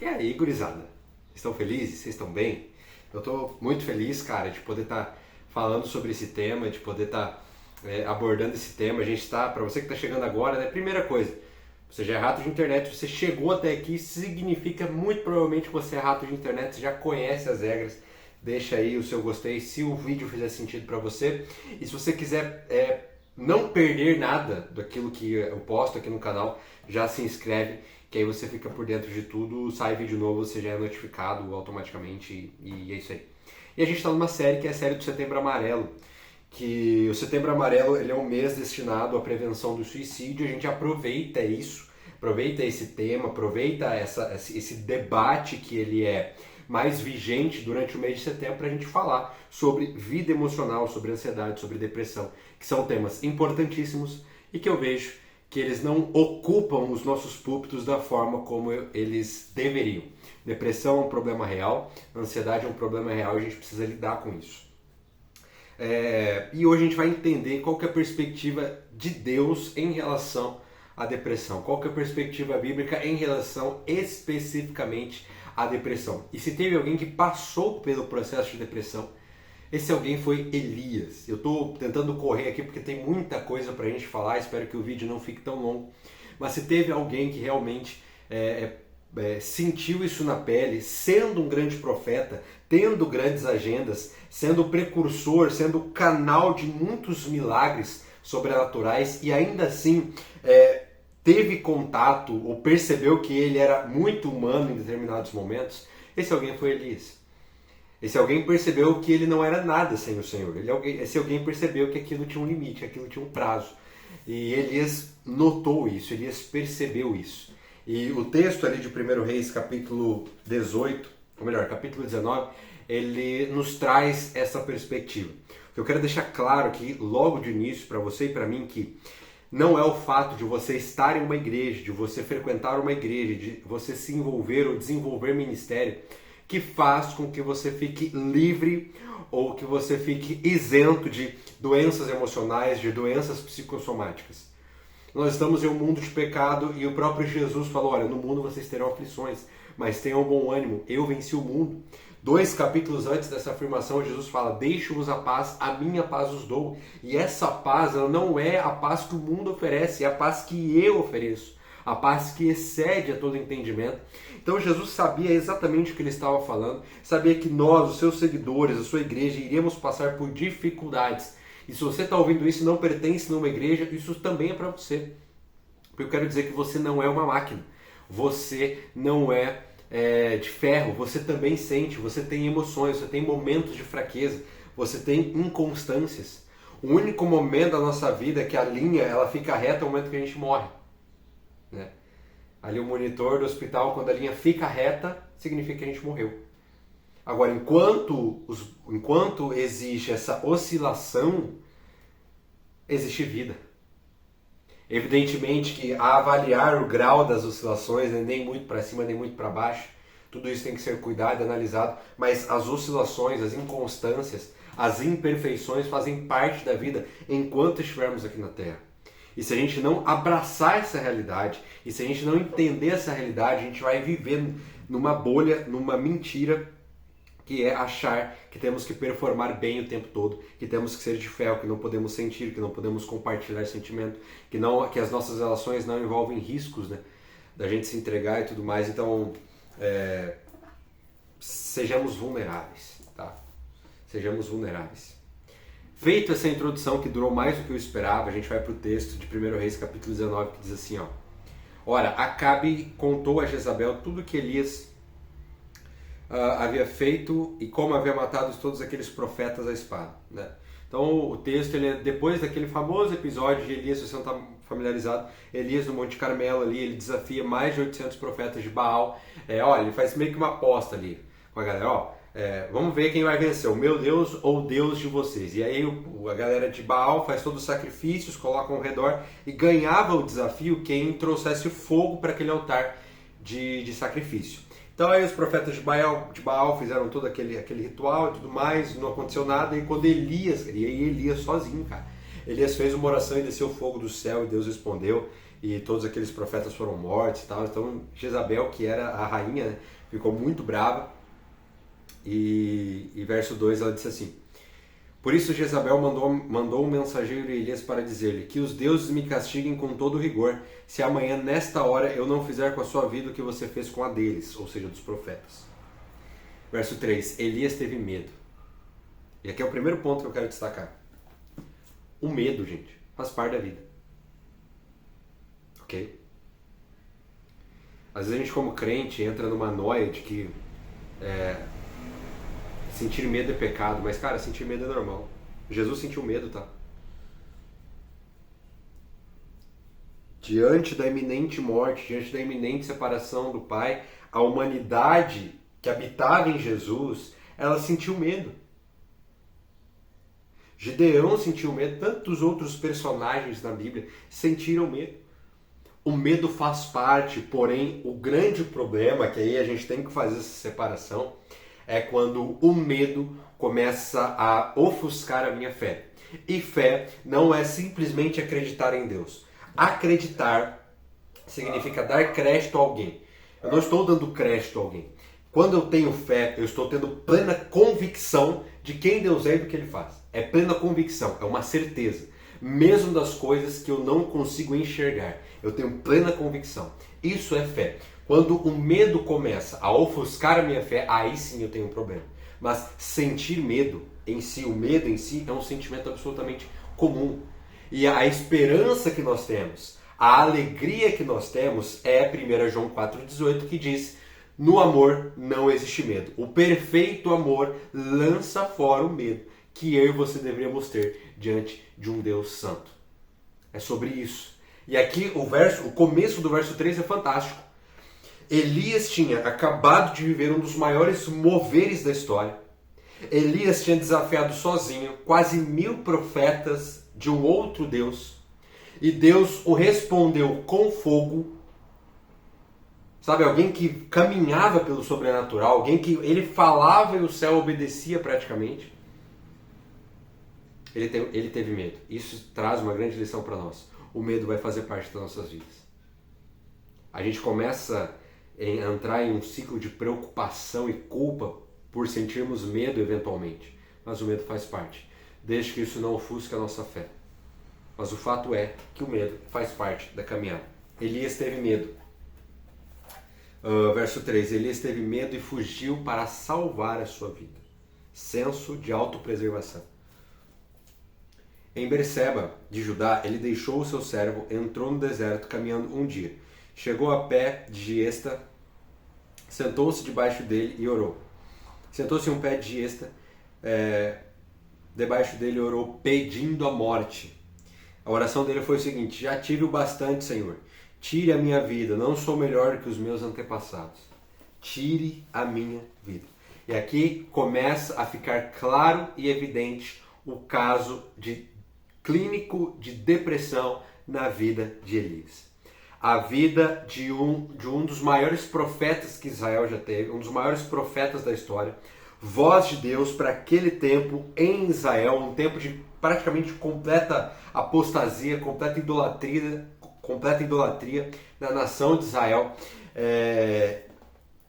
E aí, gurizada? Estão felizes? Vocês estão bem? Eu estou muito feliz, cara, de poder estar falando sobre esse tema, de poder estar abordando esse tema. A gente está, para você que está chegando agora, né? Primeira coisa, você já é rato de internet, você chegou até aqui, significa muito provavelmente que você é rato de internet, você já conhece as regras. Deixa aí o seu gostei se o vídeo fizer sentido para você. E se você quiser não perder nada daquilo que eu posto aqui no canal, já se inscreve, que aí você fica por dentro de tudo, sai vídeo novo, você já é notificado automaticamente e é isso aí. E a gente está numa série que é a série do Setembro Amarelo, que o Setembro Amarelo ele é um mês destinado à prevenção do suicídio. A gente aproveita isso, aproveita esse tema, aproveita esse debate que ele é mais vigente durante o mês de setembro para a gente falar sobre vida emocional, sobre ansiedade, sobre depressão, que são temas importantíssimos e que eu vejo que eles não ocupam os nossos púlpitos da forma como eles deveriam. Depressão é um problema real, ansiedade é um problema real e a gente precisa lidar com isso. E hoje a gente vai entender qual que é a perspectiva de Deus em relação à depressão, qual que é a perspectiva bíblica em relação especificamente à depressão. E se teve alguém que passou pelo processo de depressão, esse alguém foi Elias. Eu estou tentando correr aqui porque tem muita coisa para a gente falar, espero que o vídeo não fique tão longo, mas se teve alguém que realmente sentiu isso na pele, sendo um grande profeta, tendo grandes agendas, sendo precursor, sendo canal de muitos milagres sobrenaturais e ainda assim teve contato ou percebeu que ele era muito humano em determinados momentos, esse alguém foi Elias. Esse alguém percebeu que ele não era nada sem o Senhor. Esse alguém percebeu que aquilo tinha um limite, que aquilo tinha um prazo. E Elias notou isso, Elias percebeu isso. E o texto ali de 1 Reis, capítulo 18, ou melhor, capítulo 19, ele nos traz essa perspectiva. Eu quero deixar claro aqui, logo de início, para você e para mim, que não é o fato de você estar em uma igreja, de você frequentar uma igreja, de você se envolver ou desenvolver ministério, que faz com que você fique livre ou que você fique isento de doenças emocionais, de doenças psicossomáticas. Nós estamos em um mundo de pecado e o próprio Jesus falou, olha, no mundo vocês terão aflições, mas tenham bom ânimo, eu venci o mundo. 2 capítulos antes dessa afirmação, Jesus fala, deixo-vos a paz, a minha paz os dou. E essa paz ela não é a paz que o mundo oferece, é a paz que eu ofereço. A paz que excede a todo entendimento. Então Jesus sabia exatamente o que ele estava falando, sabia que nós, os seus seguidores, a sua igreja, iríamos passar por dificuldades. E se você está ouvindo isso e não pertence numa igreja, isso também é para você. Eu quero dizer que você não é uma máquina, você não é de ferro, você também sente, você tem emoções, você tem momentos de fraqueza, você tem inconstâncias. O único momento da nossa vida é que a linha ela fica reta no momento que a gente morre. Né? Ali o monitor do hospital, quando a linha fica reta, significa que a gente morreu. Agora, enquanto existe essa oscilação, existe vida. Evidentemente que a avaliar o grau das oscilações, né, nem muito para cima, nem muito para baixo, tudo isso tem que ser cuidado e analisado, mas as oscilações, as inconstâncias, as imperfeições fazem parte da vida enquanto estivermos aqui na Terra. E se a gente não abraçar essa realidade, e se a gente não entender essa realidade, a gente vai viver numa bolha, numa mentira, que é achar que temos que performar bem o tempo todo, que temos que ser de ferro, que não podemos sentir, que não podemos compartilhar sentimento, que as nossas relações não envolvem riscos, né, da gente se entregar e tudo mais. Então, sejamos vulneráveis, tá? Sejamos vulneráveis. Feita essa introdução que durou mais do que eu esperava, a gente vai para o texto de 1 Reis capítulo 19 que diz assim, ó. Ora, Acabe contou a Jezabel tudo que Elias havia feito e como havia matado todos aqueles profetas à espada. Né? Então o texto ele é depois daquele famoso episódio de Elias, se você não está familiarizado, Elias no Monte Carmelo ali, ele desafia mais de 800 profetas de Baal. Olha, ele faz meio que uma aposta ali com a galera, vamos ver quem vai vencer, o meu Deus ou o Deus de vocês. E aí a galera de Baal faz todos os sacrifícios, coloca ao redor e ganhava o desafio quem trouxesse fogo para aquele altar de sacrifício. Então aí os profetas de Baal fizeram todo aquele ritual e tudo mais, não aconteceu nada. E quando Elias sozinho, cara, Elias fez uma oração e desceu fogo do céu e Deus respondeu. e todos aqueles profetas foram mortos e tal. Então Jezabel, que era a rainha, né, ficou muito brava. E verso 2 ela disse assim: por isso Jezabel mandou um mensageiro Elias para dizer-lhe: que os deuses me castiguem com todo rigor, se amanhã nesta hora eu não fizer com a sua vida o que você fez com a deles, ou seja, dos profetas. Verso 3, Elias teve medo. E aqui é o primeiro ponto que eu quero destacar. O medo, gente, faz parte da vida. Ok? Às vezes a gente, como crente, entra numa noia de que sentir medo é pecado, mas cara, sentir medo é normal. Jesus sentiu medo, tá? Diante da iminente morte, diante da iminente separação do Pai, a humanidade que habitava em Jesus, ela sentiu medo. Gideão sentiu medo, tantos outros personagens na Bíblia sentiram medo. O medo faz parte, porém o grande problema, que aí a gente tem que fazer essa separação, é quando o medo começa a ofuscar a minha fé. E fé não é simplesmente acreditar em Deus. Acreditar significa dar crédito a alguém. Eu não estou dando crédito a alguém. Quando eu tenho fé, eu estou tendo plena convicção de quem Deus é e do que Ele faz. É plena convicção, é uma certeza. Mesmo das coisas que eu não consigo enxergar, eu tenho plena convicção. Isso é fé. Quando o medo começa a ofuscar a minha fé, aí sim eu tenho um problema. Mas sentir medo em si, o medo em si, é um sentimento absolutamente comum. E a esperança que nós temos, a alegria que nós temos é 1 João 4,18, que diz: no amor não existe medo. O perfeito amor lança fora o medo que eu e você deveríamos ter diante de um Deus santo. É sobre isso. E aqui o começo do verso 3 é fantástico. Elias tinha acabado de viver um dos maiores moveres da história. Elias tinha desafiado sozinho quase 1000 profetas de um outro Deus. E Deus o respondeu com fogo. Sabe, alguém que caminhava pelo sobrenatural, alguém que ele falava e o céu obedecia praticamente. Ele teve medo. Isso traz uma grande lição para nós. O medo vai fazer parte das nossas vidas. A gente começa a entrar em um ciclo de preocupação e culpa por sentirmos medo eventualmente. Mas o medo faz parte, desde que isso não ofusque a nossa fé. Mas o fato é que o medo faz parte da caminhada. Elias teve medo. Verso 3, Elias teve medo e fugiu para salvar a sua vida. Senso de autopreservação. Em Berseba, de Judá, ele deixou o seu servo, entrou no deserto caminhando um dia. Chegou a pé de Giesta, sentou-se debaixo dele e orou. Sentou-se em um pé de Giesta, debaixo dele orou pedindo a morte. A oração dele foi o seguinte: já tive o bastante, Senhor. Tire a minha vida, não sou melhor que os meus antepassados. Tire a minha vida. E aqui começa a ficar claro e evidente o caso clínico de depressão na vida de Elias. A vida de um dos maiores profetas que Israel já teve, um dos maiores profetas da história, voz de Deus para aquele tempo em Israel, um tempo de praticamente completa apostasia, completa idolatria na nação de Israel.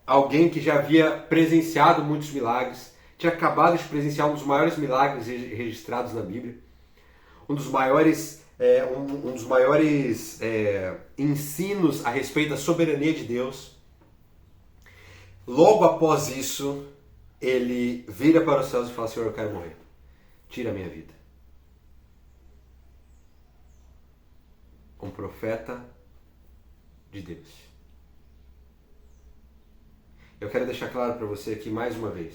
Alguém que já havia presenciado muitos milagres, tinha acabado de presenciar um dos maiores milagres registrados na Bíblia, um dos maiores ensinos a respeito da soberania de Deus. Logo após isso, ele vira para os céus e fala: Senhor, eu quero morrer. Tira a minha vida. Um profeta de Deus. Eu quero deixar claro para você aqui mais uma vez: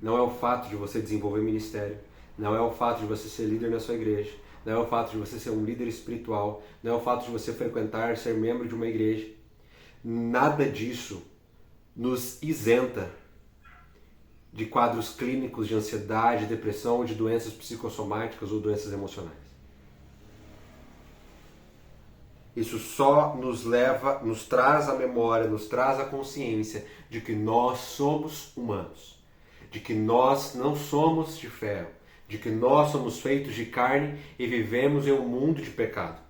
não é o fato de você desenvolver ministério, não é o fato de você ser líder na sua igreja, não é o fato de você ser um líder espiritual, não é o fato de você frequentar, ser membro de uma igreja. Nada disso nos isenta de quadros clínicos de ansiedade, depressão, de doenças psicossomáticas ou doenças emocionais. Isso só nos traz a memória, nos traz a consciência de que nós somos humanos, de que nós não somos de ferro, de que nós somos feitos de carne e vivemos em um mundo de pecado.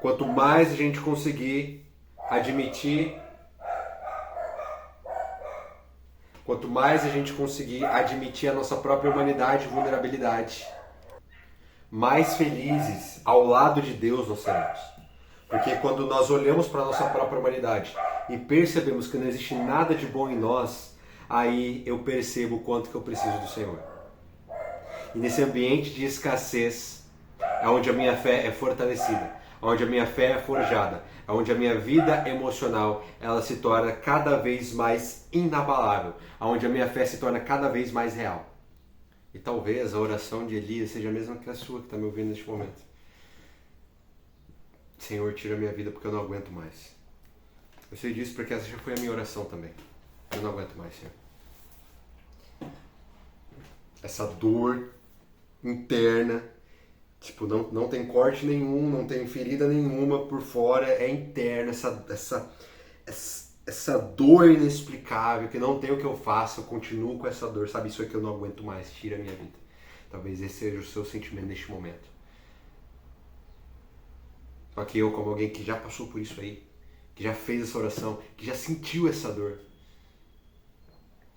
Quanto mais a gente conseguir admitir, a nossa própria humanidade e vulnerabilidade, mais felizes ao lado de Deus nós seremos. Porque quando nós olhamos para a nossa própria humanidade e percebemos que não existe nada de bom em nós, aí eu percebo o quanto que eu preciso do Senhor. E nesse ambiente de escassez é onde a minha fé é fortalecida, onde a minha fé é forjada, onde a minha vida emocional ela se torna cada vez mais inabalável, onde a minha fé se torna cada vez mais real. E talvez a oração de Elias seja a mesma que a sua que está me ouvindo neste momento. Senhor, tira a minha vida porque eu não aguento mais. Eu sei disso porque essa já foi a minha oração também. Eu não aguento mais, Senhor. Essa dor interna, tipo, não tem corte nenhum, não tem ferida nenhuma por fora, é interna, essa dor inexplicável, que não tem o que eu faça, eu continuo com essa dor, sabe? Isso é que eu não aguento mais, tira a minha vida. Talvez esse seja o seu sentimento neste momento. Só que eu, como alguém que já passou por isso aí, que já fez essa oração, que já sentiu essa dor,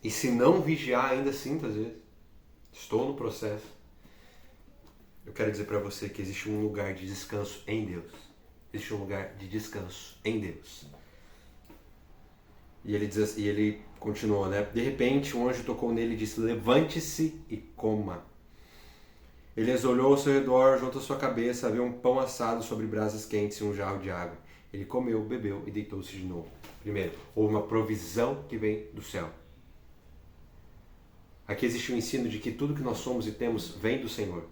e se não vigiar, ainda sinto às vezes, estou no processo, eu quero dizer para você que existe um lugar de descanso em Deus. Existe um lugar de descanso em Deus. E ele continuou, né? De repente, um anjo tocou nele e disse: levante-se e coma. Elias olhou ao seu redor, junto à sua cabeça, havia um pão assado sobre brasas quentes e um jarro de água. Ele comeu, bebeu e deitou-se de novo. Primeiro, houve uma provisão que vem do céu. Aqui existe um ensino de que tudo que nós somos e temos vem do Senhor.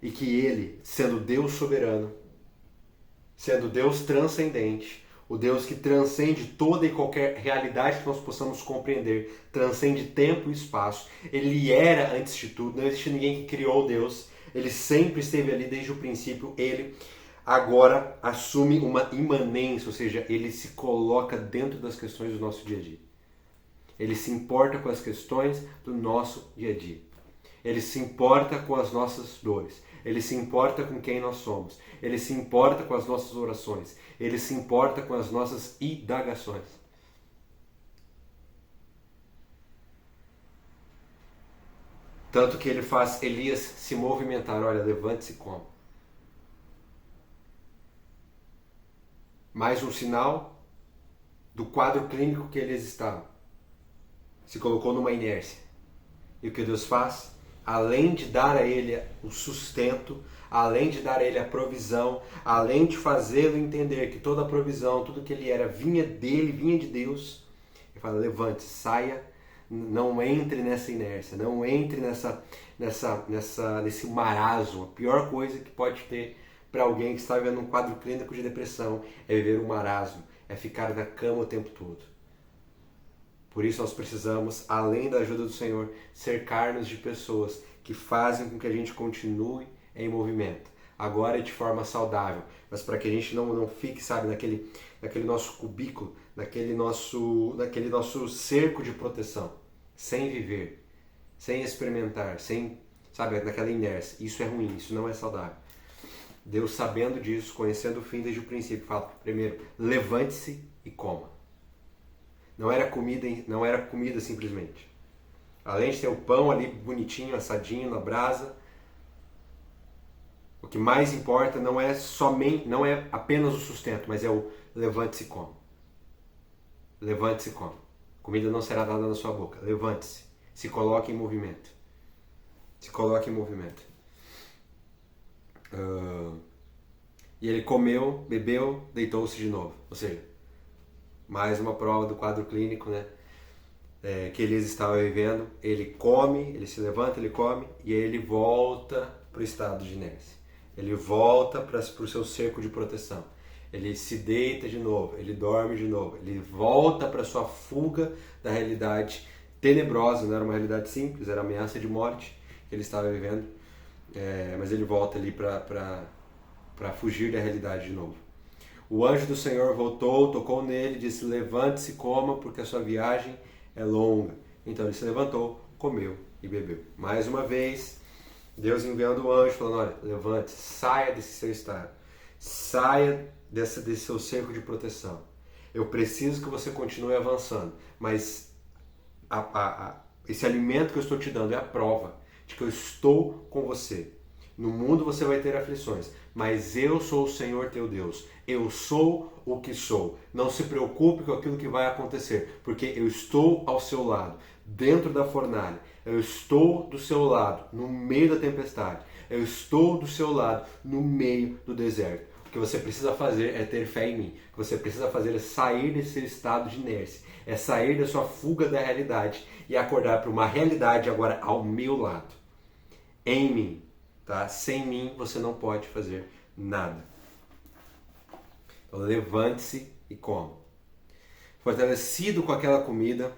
E que Ele, sendo Deus soberano, sendo Deus transcendente, o Deus que transcende toda e qualquer realidade que nós possamos compreender, transcende tempo e espaço. Ele era antes de tudo, não existe ninguém que criou Deus. Ele sempre esteve ali desde o princípio. Ele agora assume uma imanência, ou seja, ele se coloca dentro das questões do nosso dia a dia. Ele se importa com as questões do nosso dia a dia. Ele se importa com as nossas dores. Ele se importa com quem nós somos. Ele se importa com as nossas orações. Ele se importa com as nossas indagações. Tanto que ele faz Elias se movimentar. Olha, levante-se e coma. Mais um sinal do quadro clínico que Elias estava. Se colocou numa inércia. E o que Deus faz? Além de dar a ele o sustento, além de dar a ele a provisão, além de fazê-lo entender que toda a provisão, tudo que ele era, vinha dele, vinha de Deus, ele fala: levante, saia, não entre nessa inércia, não entre nesse marasmo. A pior coisa que pode ter para alguém que está vivendo um quadro clínico de depressão é viver um marasmo, é ficar na cama o tempo todo. Por isso nós precisamos, além da ajuda do Senhor, cercar-nos de pessoas que fazem com que a gente continue em movimento. Agora de forma saudável, mas para que a gente não fique, sabe, naquele nosso cubículo, naquele nosso cerco de proteção, sem viver, sem experimentar, sabe, naquela inércia. Isso é ruim, isso não é saudável. Deus, sabendo disso, conhecendo o fim desde o princípio, fala: primeiro, levante-se e coma. Não era comida simplesmente. Além de ter o pão ali bonitinho, assadinho na brasa, o que mais importa não é apenas o sustento, mas é o levante-se e come. Levante-se e come. Comida não será dada na sua boca. Levante-se. Se coloque em movimento. Se coloque em movimento. E ele comeu, bebeu, deitou-se de novo. Ou seja, mais uma prova do quadro clínico, né? Que Elias estava vivendo. Ele come, ele se levanta, ele come, e aí ele volta para o estado de inércia. Ele volta para o seu cerco de proteção. Ele se deita de novo, ele dorme de novo, ele volta para a sua fuga da realidade tenebrosa. Não era uma realidade simples, era ameaça de morte que ele estava vivendo, mas ele volta ali para fugir da realidade de novo. O anjo do Senhor voltou, tocou nele, disse: levante-se e coma, porque a sua viagem é longa. Então ele se levantou, comeu e bebeu. Mais uma vez, Deus enviando o anjo, falando: olha, levante, saia desse seu estado. Saia desse seu cerco de proteção. Eu preciso que você continue avançando, mas esse alimento que eu estou te dando é a prova de que eu estou com você. No mundo você vai ter aflições, mas eu sou o Senhor teu Deus. Eu sou o que sou. Não se preocupe com aquilo que vai acontecer, porque eu estou ao seu lado, dentro da fornalha. Eu estou do seu lado, no meio da tempestade. Eu estou do seu lado, no meio do deserto. O que você precisa fazer é ter fé em mim. O que você precisa fazer é sair desse estado de inércia. É sair da sua fuga da realidade e acordar para uma realidade agora ao meu lado. Em mim. Tá? Sem mim você não pode fazer nada. Então levante-se e coma. Fortalecido com aquela comida,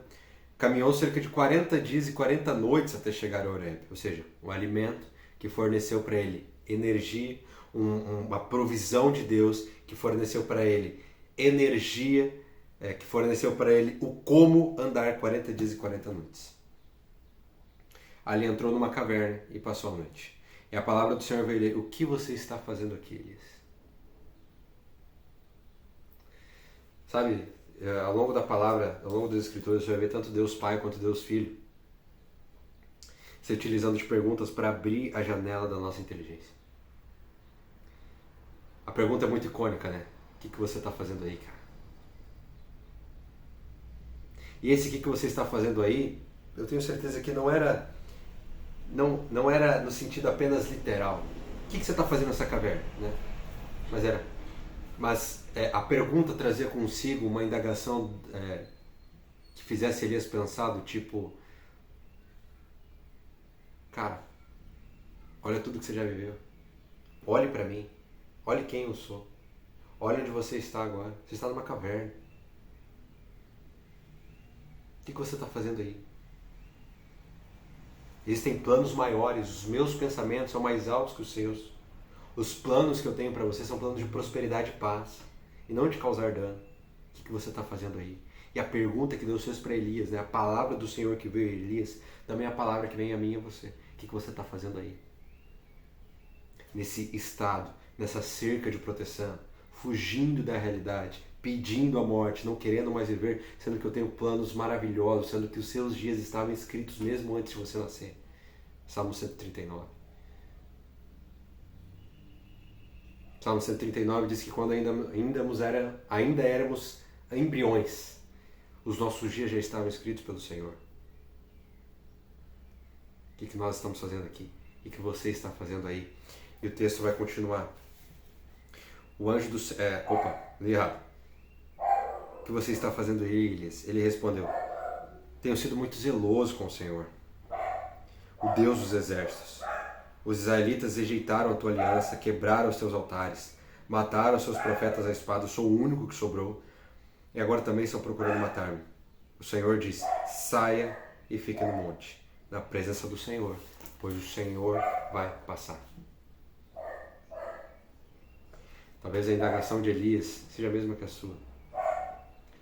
caminhou cerca de 40 dias e 40 noites até chegar a Horebe. Ou seja, um alimento que forneceu para ele energia, uma provisão de Deus que forneceu para ele energia, que forneceu para ele o como andar 40 dias e 40 noites. Ali entrou numa caverna e passou a noite. E a palavra do Senhor veio ler: o que você está fazendo aqui, Elias? Sabe, ao longo da palavra, ao longo das escrituras, você vai ver tanto Deus Pai quanto Deus Filho se utilizando de perguntas para abrir a janela da nossa inteligência. A pergunta é muito icônica, né? O que você está fazendo aí, cara? E esse que você está fazendo aí, eu tenho certeza que não era no sentido apenas literal. O que você está fazendo nessa caverna? Né? Mas a pergunta trazia consigo uma indagação que fizesse Elias pensar do tipo: cara, olha tudo que você já viveu. Olhe para mim. Olhe quem eu sou. Olhe onde você está agora. Você está numa caverna. O que você está fazendo aí? Existem planos maiores. Os meus pensamentos são mais altos que os seus. Os planos que eu tenho para você são planos de prosperidade e paz. E não de causar dano. O que você está fazendo aí? E a pergunta que Deus fez para Elias, né? A palavra do Senhor que veio a Elias, também é a palavra que vem a mim e a você. O que você está fazendo aí? Nesse estado, nessa cerca de proteção, fugindo da realidade, pedindo a morte, não querendo mais viver, sendo que eu tenho planos maravilhosos, sendo que os seus dias estavam escritos mesmo antes de você nascer. Salmo 139. Salmo 139 diz que quando ainda éramos embriões, os nossos dias já estavam escritos pelo Senhor. O que nós estamos fazendo aqui? O que você está fazendo aí? E o texto vai continuar. O anjo do céu... li errado. O que você está fazendo aí, Elias? Ele respondeu: tenho sido muito zeloso com o Senhor, o Deus dos exércitos. Os israelitas rejeitaram a tua aliança, quebraram os teus altares, mataram os seus profetas à espada. Eu sou o único que sobrou, e agora também estão procurando matar-me. O Senhor disse: saia e fique no monte, na presença do Senhor, pois o Senhor vai passar. Talvez a indagação de Elias seja a mesma que a sua.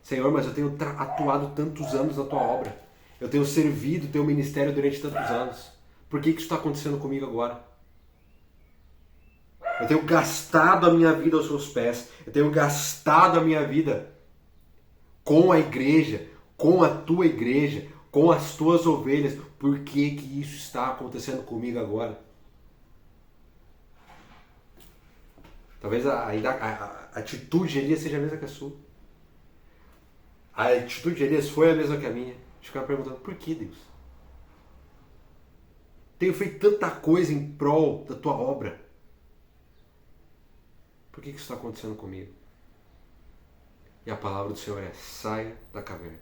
Senhor, mas eu tenho atuado tantos anos na tua obra. Eu tenho servido o teu ministério durante tantos anos. Por que isso está acontecendo comigo agora? Eu tenho gastado a minha vida aos seus pés. Eu tenho gastado a minha vida com a igreja, com a tua igreja, com as tuas ovelhas. Por que isso está acontecendo comigo agora? Talvez a atitude de Elias seja a mesma que a sua. A atitude de Elias foi a mesma que a minha. De ficar perguntando: por que, Deus? Tenho feito tanta coisa em prol da tua obra. Por que isso está acontecendo comigo? E a palavra do Senhor é: saia da caverna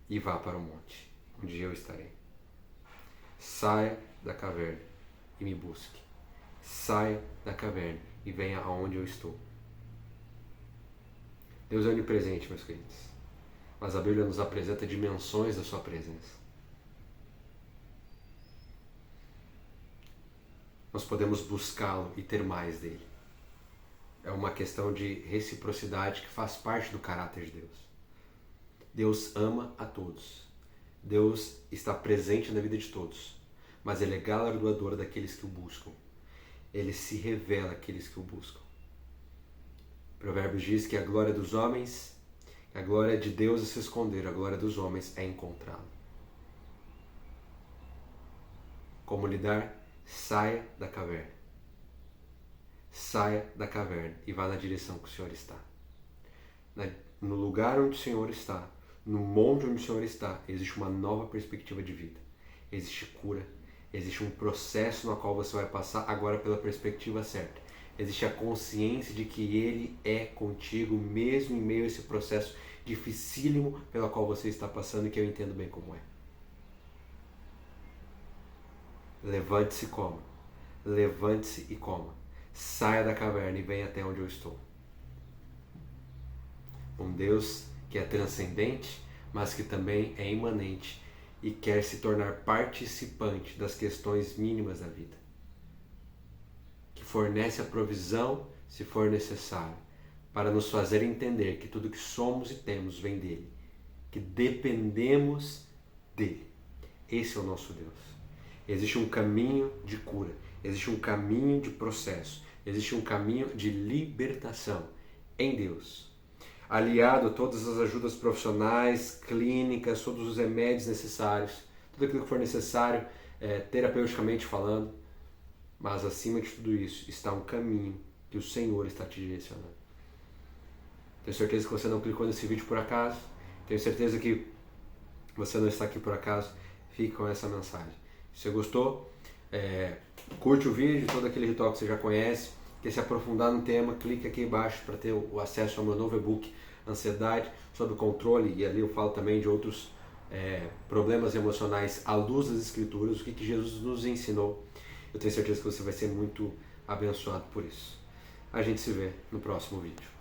e vá para o monte, onde eu estarei. Saia da caverna e me busque. Saia da caverna e venha aonde eu estou. Deus é onipresente, meus queridos. Mas a Bíblia nos apresenta dimensões da sua presença. Nós podemos buscá-lo e ter mais dele. É uma questão de reciprocidade que faz parte do caráter de Deus. Deus ama a todos. Deus está presente na vida de todos. Mas ele é galardoador daqueles que o buscam. ele se revela àqueles que o buscam. Provérbios diz que a glória dos homens, a glória de Deus é se esconder, a glória dos homens é encontrá-lo. Como lidar? Saia da caverna. Saia da caverna e vá na direção que o Senhor está. No lugar onde o Senhor está, no monte onde o Senhor está, existe uma nova perspectiva de vida. Existe cura, existe um processo no qual você vai passar agora pela perspectiva certa. Existe a consciência de que Ele é contigo, mesmo em meio a esse processo dificílimo pelo qual você está passando e que eu entendo bem como é. Levante-se e coma. Levante-se e coma. Saia da caverna e venha até onde eu estou. Um Deus que é transcendente, mas que também é imanente e quer se tornar participante das questões mínimas da vida. Que fornece a provisão, se for necessário, para nos fazer entender que tudo que somos e temos vem dele. Que dependemos dele. Esse é o nosso Deus. Existe um caminho de cura, existe um caminho de processo, existe um caminho de libertação em Deus. Aliado a todas as ajudas profissionais, clínicas, todos os remédios necessários, tudo aquilo que for necessário, terapeuticamente falando, mas acima de tudo isso está um caminho que o Senhor está te direcionando. Tenho certeza que você não clicou nesse vídeo por acaso, tenho certeza que você não está aqui por acaso, fique com essa mensagem. Se você gostou, curte o vídeo, todo aquele ritual que você já conhece. Quer se aprofundar no tema, clique aqui embaixo para ter o acesso ao meu novo e-book Ansiedade, sobre controle, e ali eu falo também de outros problemas emocionais à luz das Escrituras, o que Jesus nos ensinou. Eu tenho certeza que você vai ser muito abençoado por isso. A gente se vê no próximo vídeo.